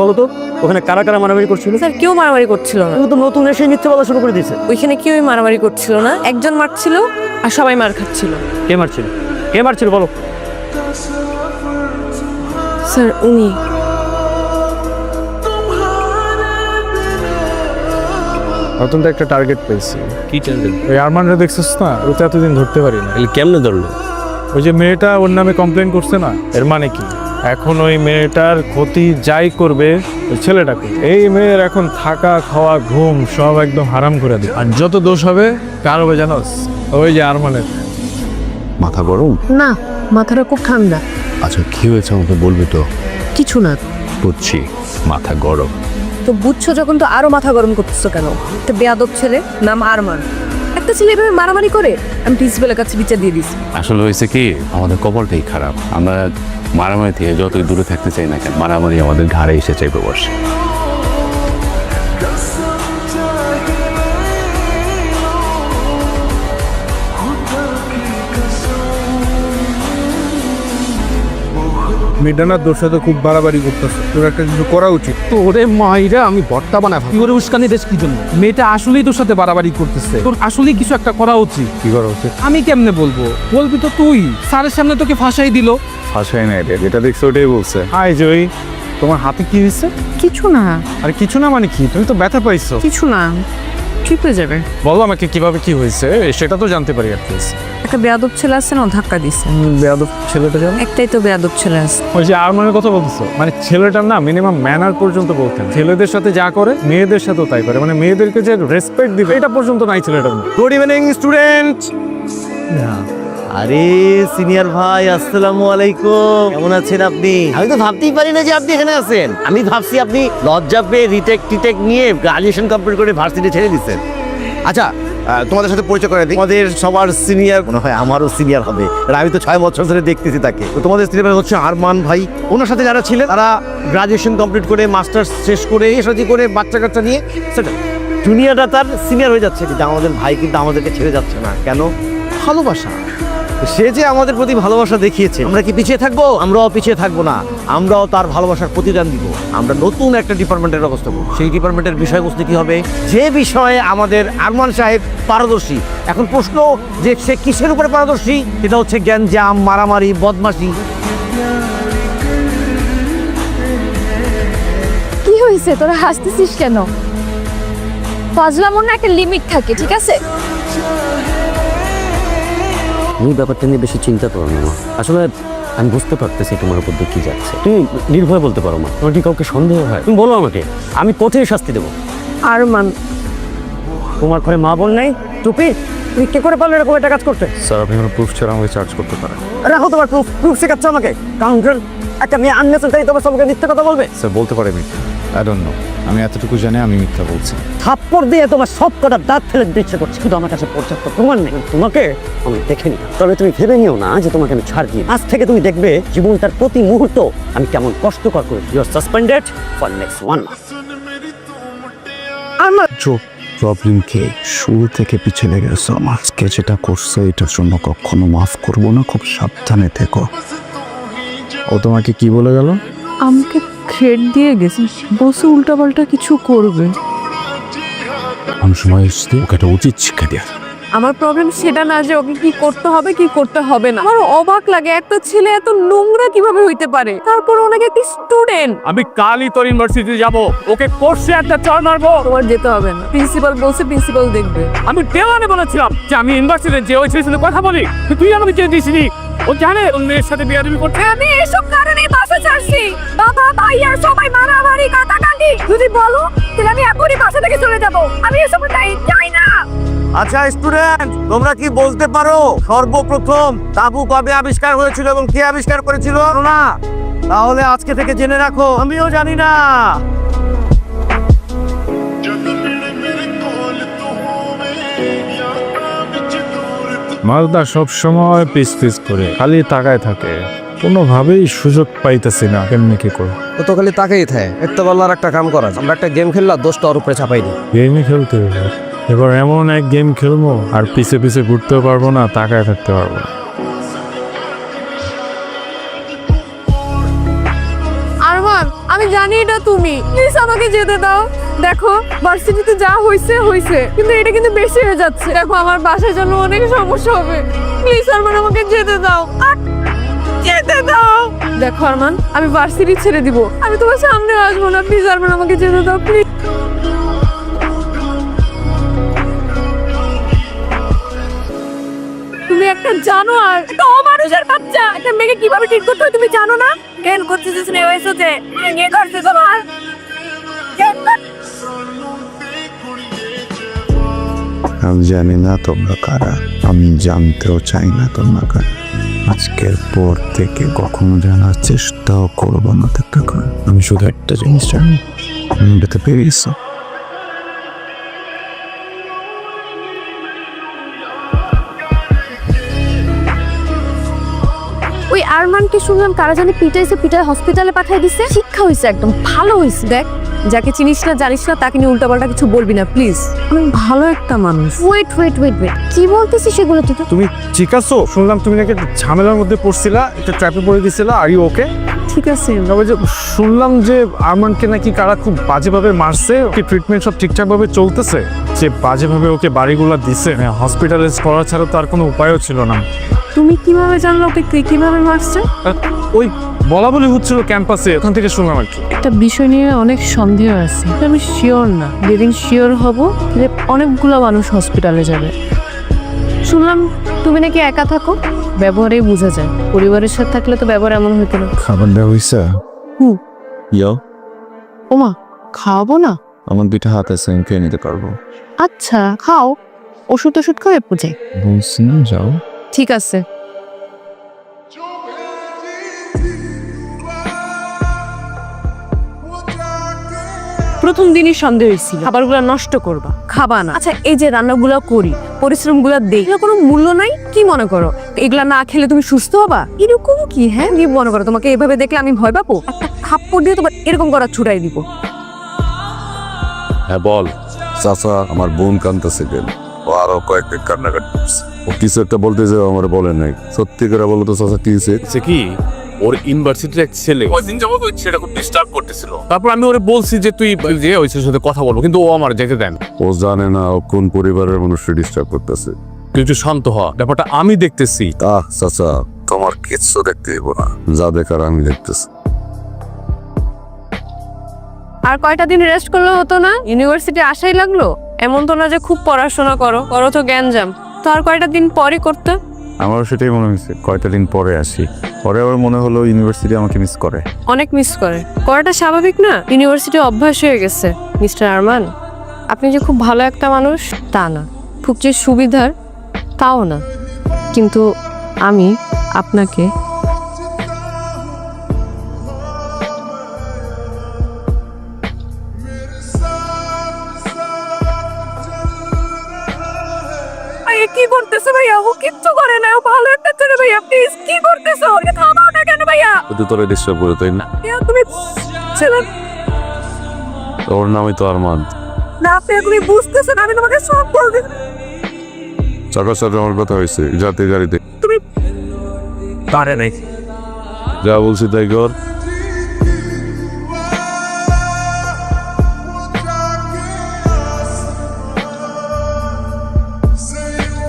বলো তো ওখানে কারা কারা মারামারি করছিল? স্যার কেউ মারামারি করছিল না। তুমি তো নতুন এসে মিথ্যে বলা শুরু করে দিয়েছে। ওইখানে কেউই মারামারি করছিল না, একজন মারছিল আর সবাই মার খাচ্ছিল। কে মারছিল? কে মারছিল বলো? স্যার উনি। নতুন তো একটা টার্গেট পেয়েছি। কি টার্গেট? ওই আরমানরা দেখছিস না, ও তো এতদিন ধরতে পারি না। কেমনে ধরলো? ওই যে মেয়েটা ওর নামে কমপ্লেন করছে না, এর মানে কি এখন ওই মেয়েটার ক্ষতি যাই করবে ওই ছেলেটাকে। এই মেয়ের এখন থাকা খাওয়া ঘুম সব একদম হারাম করে দিবে। আর যত দোষ হবে কার হবে জানোস? ওই যে আরমানের। মাথা গরম? না, মাথাটা খুব ঠান্ডা। আচ্ছা কি হয়েছে আমাকে বলবি তো? কিছু না। বুঝছি, মাথা গরম। তো বুঝছো যখন তো আরো মাথা গরম করতেছো কেন? একটা বেয়াদব ছেলে নাম আরমান, একটা ছেলে এভাবে মারামারি করে, আমি প্রিন্সিপালের কাছে বিচার দিয়ে দিছি। আসলে হয়েছে কি, আমাদের কপালটাই খারাপ। আমরা মারামারি থেকে যতই দূরে থাকতে চাই না কেন, মারামারি আমাদের ঘাড়ে এসে চাইবে বসে। মিডানার দোষ তো খুব বাড়াবাড়ি করতেছে, তোর একটা কিছু করা উচিত। তোরে মাইরা আমি ভর্তা বানাবো। তুই ওরে উস্কানি দেশ কি জন্য? মেয়েটা আসলেই তোর সাথে বাড়াবাড়ি করতেছে, তোর আসলেই কিছু একটা করা উচিত। কি করা উচিত? আমি কেমনে বলবো? বলবি তো তুই। স্যারের সামনে তোকে ফাঁসাই দিল। ফাঁসাই নাই রে, যেটা দেখছো ওটাই বলছে। হাই জয়ী, তোমার হাতে কি হয়েছে? কিছু না। আর কিছু না মানে কি? তুমি তো ব্যথা পাইছো। কিছু না, ঠিক হয়ে যাবে। বলো আমাকে কিভাবে কি হয়েছে, সেটা তো জানতে পারি অ্যাটলিস্ট। একটা বেয়াদব ছেলে আছে না, ও ধাক্কা দিছে। বেয়াদব ছেলেটা জানো? একটাই তো বেয়াদব ছেলে আছে। ওই যে আরমানের কথা বলতেছো, মানে ছেলেটার না মিনিমাম ম্যানার পর্যন্ত বলতেন। ছেলেদের সাথে যা করে মেয়েদের সাথেও তাই করে, মানে মেয়েদেরকে যে রেসপেক্ট দিবে এটা পর্যন্ত নাই ছেলেটার। Good evening student. আরে সিনিয়র ভাই, আসসালামু আলাইকুম। কেমন আছেন আপনি? আমি তো ভাবতেই পারি না যে আপনি এখানে আছেন। আমি ভাবছি আপনি লজ্জা পেয়ে রিটেক নিয়ে গ্রাজুয়েশন কমপ্লিট করে ভার্সিটি ছেড়ে দিচ্ছেন। আচ্ছা, তোমাদের সাথে পরিচয় করে দিই। তোমাদের সবার সিনিয়র, মনে হয় আমারও সিনিয়র হবে, আর আমি তো 6 বছর ধরে দেখতেছি তাকে। তো তোমাদের সিনিয়র হচ্ছে আরমান ভাই। ওনার সাথে যারা ছিলেন তারা গ্রাজুয়েশন কমপ্লিট করে মাস্টার্স শেষ করে এসে করে বাচ্চা কাচ্চা নিয়ে সেটা জুনিয়ররা তার সিনিয়র হয়ে যাচ্ছে, কিন্তু আমাদের ভাই কিন্তু আমাদেরকে ছেড়ে যাচ্ছে না। কেন? ভালোবাসা। সে যে আমাদের প্রতি ভালোবাসা দেখিয়েছে, আমরা কি পিছিয়ে থাকবো? আমরাও পিছিয়ে থাকবো না, আমরাও তার ভালোবাসার প্রতিদান দিব। আমরা নতুন একটা ডিপার্টমেন্টের ব্যবস্থা করব। সেই ডিপার্টমেন্টের বিষয়বস্তু কি হবে? যে বিষয়ে আমাদের আরমান সাহেব পারদর্শী। এখন প্রশ্ন যে সে কিসের উপরে পারদর্শী, সেটা হচ্ছে গ্যাঞ্জাম, মারামারি, বদমাশি। কি হয়েছে, তোরা হাসতেছিস কেন? ফাজলামোর না একটা লিমিট থাকে, ঠিক আছে? তুমি ব্যাপারটা নিয়ে বেশি চিন্তা করো না মা। আসলে আমি বুঝতে পারতেছি তোমার উপর দিয়ে কি যাচ্ছে। তুমি নির্ভয় বলতে পারো মা। তোমার কি কাউকে সন্দেহ হয়? তুমি বলো আমাকে, আমি কোথায় শাস্তি দেবো? আরমান, তোমার ঘরে মা বোন নাই? টুপি, তুমি কি করে পারলে এরকম একটা কাজ করতে? স্যার আপনি কোনো প্রুফ ছাড়া আমাকে চার্জ করতে পারেন? রাখো তোমার প্রুফ শেখাচ্ছ আমাকে। কাউন্টার একটা মেয়ে আননেসেসারি তোমার সবকে মিথ্যা কথা বলবে? স্যার বলতে পারে মিথ্যা। আই ডোন্ট নো, আমি এতটুকু জানি আমি মিথ্যা বলছি। থাপ্পড় দিয়ে তোমার সব কটা দাঁত ফেলে দিতে ইচ্ছে করছে, কিন্তু আমার কাছে পর্যাপ্ত প্রমাণ নেই। তোমাকে আমি দেখে নিতাম, তবে তুমি ভেবে নিও না যে তোমাকে আমি ছাড় দিই। আজ থেকে তুমি দেখবে জীবনটার প্রতি মুহূর্ত আমি কেমন কষ্টকর করি। You are suspended for next 1 month. Arman চোখ প্রবলেম কে শুরু থেকে পিছনে গেছো। আজকে যেটা করছো এটার জন্য কখনো মাফ করবো না, খুব সাবধানে থেকো। ও তোমাকে কি বলে গেল? আমাকে থ্রেড দিয়ে গেছে, বসে উল্টাপাল্টা কিছু করবে। আমি সময় এসছে ওকে একটা উচিত শিক্ষা দেওয়া। আমার প্রবলেম সেটা না যে ওকে কি করতে হবে কি করতে হবে না। আমার অবাক লাগে একটা ছেলে এত নোংরা কিভাবে হইতে পারে, তারপর ওনাকে একটা স্টুডেন্ট। আমি কালই তোর ইউনিভার্সিটি যাব, ওকে কোর্সে একটা চড় মারবো। তোমার যেতে হবে না, প্রিন্সিপাল বলছে, প্রিন্সিপাল দেখবে। আমি দেওয়ানে বলেছিলাম যে আমি ইউনিভার্সিটিতে যে ওই ছেলের সাথে কথা বলি, তুই আমাকে চেয়ে দিসনি। ও জানে ওর মেয়ের সাথে বিয়াদবি করতে। আমি এসব কারণে বাসা ছাড়ছি। বাবা ভাই আর সবাই মারামারি কাটাকাটি যদি বলো তাহলে আমি এখনই বাসা থেকে চলে যাব। আমি এসব চাই না। আচ্ছা স্টুডেন্ট, তোমরা কি বলতে পারো সর্বপ্রথম তাবু কবে আবিষ্কার হয়েছিল এবং কে আবিষ্কার করেছিল? না, তাহলে আজকে থেকে জেনে রাখো আমিও জানি না। মালদা সব সময় পিস করে খালি তাকায় থাকে, কোনোভাবেই সুযোগ পাইতেছি না কেমনি কি করে। ও তো খালি তাকেই থাকে। এত বলার একটা কাম করা, আমরা একটা গেম খেললাম, দোষটা ওর উপরে চাপাই দিই। গেমই খেলতে হবে এবার, এমন এক গেম খেলবো আর পিছে ঘুরতেও পারবো না, তাকায় থাকতে পারবো না। আরমান, আমি জানি এটা তুমি, প্লিজ আমাকে যেতে দাও। দেখো ভার্সিটিতে যা হয়েছে হয়েছে, কিন্তু এটা কিন্তু বেশি হয়ে যাচ্ছে। দেখো আমার বাসার জন্য অনেক সমস্যা হবে, প্লিজ আরমান আমাকে যেতে দাও, যেতে দাও। দেখো আরমান, আমি ভার্সিটি ছেড়ে দিব, আমি তোমার সামনে আসবো না, প্লিজ আরমান আমাকে যেতে দাও প্লিজ। তুমি একটা জানোয়ার, একটা অমানুষের বাচ্চা। একটা মেয়েকে কিভাবে ঠিক করতে হয় তুমি জানো না? কেন করতেছিস না ওই সাথে নিয়ে করতে তোমার? আমি জানি না তোমরা কারা, আমি জানতেও চাই না তোমরা কারা। আজকের পর থেকে কখনো জানার চেষ্টাও করবো না তোমরা। আমি শুধু একটা জিনিস জানি, আমি এটাতে পেরিয়েছো। ওই আরমানকে শুনলাম কারা জানি পিটাইছে, পিটায় হসপিটালে পাঠিয়ে দিছে। শিক্ষা হয়েছে, একদম ভালো হয়েছে। দেখ, যাকে চিনিস না জানিস না তাকে নিয়ে উল্টাপাল্টা কিছু বলবি না প্লিজ। আমি ভালো একটা মানুষ। ওয়েট ওয়েট ওয়েট ওয়েট, কি বলতেছিস সেগুলো তুই? তুমি ঠিক আছো? শুনলাম তুমি নাকি একটা ঝামেলার মধ্যে পড়ছিলা, একটা ট্র্যাপে পড়ে গেছিলা। Are you okay? ঠিক আছে। তবে যে শুনলাম যে আরমানকে নাকি কারা খুব বাজেভাবে মারছে, ওকে ট্রিটমেন্ট সব ঠিকঠাক ভাবে চলতেছে, যে বাজেভাবে ওকে বাড়িগুলো দিছে, হসপিটালাইজ করা ছাড়া তো আর কোনো উপায়ও ছিল না। তুমি কিভাবে জানলো ওকে কিভাবে মারছে? ওই বলা বলি হচ্ছিল ক্যাম্পাসে, ওখান থেকে শুনলাম আর কি। একটা বিষয় নিয়ে অনেক সন্দেহ আছে, আমি শিওর না। যেদিন শিওর হব যে অনেকগুলো মানুষ হসপিটালে যাবে। শুনলাম তুমি নাকি একা থাকো, ব্যবহারেই বোঝা যায়। পরিবারের সাথে থাকলে তো ব্যবহার এমন হতো না। খাবার দেওয়া হয়েছে? ইয়ো, ওমা, খাওয়াবো না? আমার দুইটা হাত আছে, আমি খেয়ে নিতে পারবো। আচ্ছা খাও, ওষুধ খাওয়াই বুঝে। বলছি না যাও। ঠিক আছে। প্রথম দিনই সন্দেহ হয়েছিল খাবারগুলো নষ্ট করবা, খাবা না। আচ্ছা এই যে রান্নাগুলো করি, পরিশ্রমগুলো দেই, এগুলো কোনো মূল্য নাই? কি মনে করো এগুলা না খেলে তুমি সুস্থ হবা? এরকম কি? হ্যাঁ, কি মনে করো তোমাকে এভাবে দেখলে আমি ভয় পাবো? একটা থাপ্পড় দিয়ে তোমার এরকম করা ছুটাই দিব। হ্যাঁ বল। চাচা, আমার বোন কান্দতেছে কেন? ও আরো কয়েকদিন কান্নাকাটি করছে। ও কিছু একটা বলতে যে আমার বলে নাই। সত্যি করে বলো তো চাচা, কি হয়েছে? সে কি, ওর ইউনিভার্সিটির এক ছেলে কয়েকদিন যাবত ওই ছেলেটা খুব ডিস্টার্ব করতেছিল। তারপর আমি ওরে বলছি যে তুই যে ওই ছেলের সাথে কথা বলবো, কিন্তু ও আমার যেতে দেন। ও জানে না ও কোন পরিবারের মানুষকে ডিস্টার্ব করতেছে। তুই একটু শান্ত হ, ব্যাপারটা আমি দেখতেছি। চাচা, তোমার কিচ্ছু দেখতে দিব না, যা দেখার আমি দেখতেছি। আর কয়টা দিন রেস্ট করলে হতো না? ইউনিভার্সিটি আসাই লাগলো। এমন তো না যে খুব পড়াশোনা করো, করো তো জ্ঞানজাম। তো আর কয়টা দিন পরে করতে। আমারও সেটাই মনে হয়েছে, কয়টা দিন পরে আসি। পরে আবার মনে হলো ইউনিভার্সিটি আমাকে মিস করে। অনেক মিস করে, করাটা স্বাভাবিক না? ইউনিভার্সিটি অভ্যাস হয়ে গেছে। মিস্টার আরমান, আপনি যে খুব ভালো একটা মানুষ তা না, খুব যে সুবিধার তাও না, কিন্তু আমি আপনাকে কি করতেছো ভাইয়া? ও কিচ্ছু করে না, ও ভালো একটা ছেলে ভাইয়া। প্লিজ কি করতেছো? ওকে থামাও না কেন ভাইয়া? তুই তোরে ডিস্টার্ব করে, তাই না? তুমি ছেলে ওর নামই তো আরমান। না, আপনি এখনই বুঝতেছেন, আমি তোমাকে সব বলতে। চাকার সাথে আমার কথা হয়েছে, যাতে গাড়িতে তুমি পারে নাই। যা বলছি তাই কর।